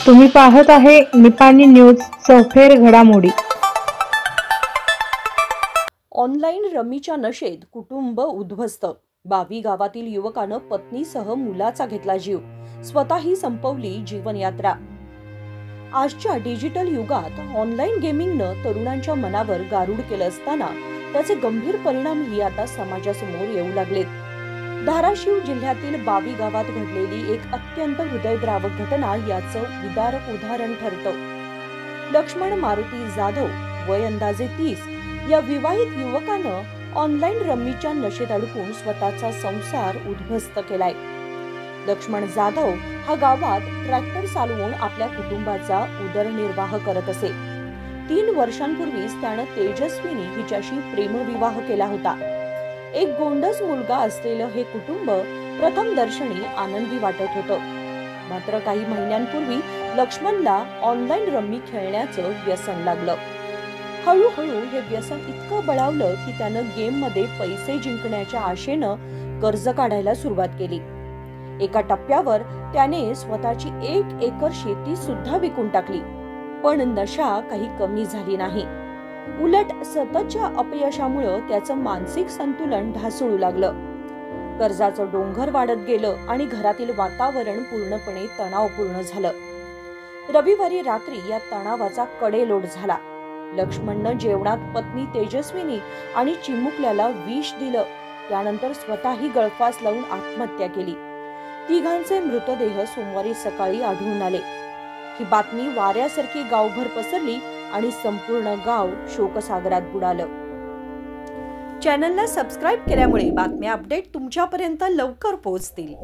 तुम्ही पाहत आहे निपाणी न्यूज सफेर घडामोडी। ऑनलाईन रमीच्या नशेत कुटुंब उद्ध्वस्त। बावी गावातील युवकानं पत्नीसह मुलाचा घेतला जीव, स्वतःही संपवली जीवनयात्रा। आजच्या डिजिटल युगात ऑनलाईन गेमिंगनं तरुणांच्या मनावर गारूड केलं असताना त्याचे गंभीर परिणामही आता समाजासमोर येऊ लागलेत। धाराशिव जिल्ह्यातील बावी गावात घडलेली एक अत्यंत हृदयद्रावक घटना याचं विदारक उदाहरण ठरतं। लक्ष्मण मारुती जाधव वय अंदाजे 30 या विवाहित युवकानं ऑनलाईन रम्मीच्या नशेत अडकून स्वतःचा संसार उद्ध्वस्त केलाय। लक्ष्मण जाधव हा गावात ट्रॅक्टर चालवून आपल्या कुटुंबाचा उदरनिर्वाह करत असे। 3 वर्षांपूर्वीच त्यानं तेजस्विनी हिच्याशी प्रेमविवाह केला होता। एक गोंडस मुलगा असलेलं हे कुटुंब प्रथम दर्शनी आनंदी वाटत होतं, मात्र काही महिन्यांपूर्वी लक्ष्मणला ऑनलाईन रम्मी खेळण्याचं व्यसन लागलं। हळूहळू हे व्यसन इतकं बळावलं की त्यानं गेममध्ये पैसे जिंकण्याच्या आशेनं कर्ज काढायला सुरुवात केली। एका टप्प्यावर त्याने स्वतःची 1 एकर शेती सुद्धा विकून टाकली, पण नशा काही कमी झाली नाही। उलट सततच्या अपयशामुळे त्याचं मानसिक संतुलन ढासळू लागलं। कर्जाचं डोंगर वाढत गेलं आणि घरातील वातावरण पूर्णपणे तणावपूर्ण झालं। रविवारी रात्री या तणावाचा कडेलोट झाला। लक्ष्मणनं जेवणात पत्नी तेजस्विनी आणि चिमुकल्याला विष दिलं, त्यानंतर स्वतःही गळफास लावून आत्महत्या केली। तिघांचे मृतदेह सोमवारी सकाळी आढळून आले। ही बातमी वाऱ्यासारखी गावभर पसरली आणि संपूर्ण गाव शोकसागरात बुडालं। चॅनलला सबस्क्राइब केल्यामुळे बातम्या अपडेट तुमच्यापर्यंत लवकर पोहोचतील।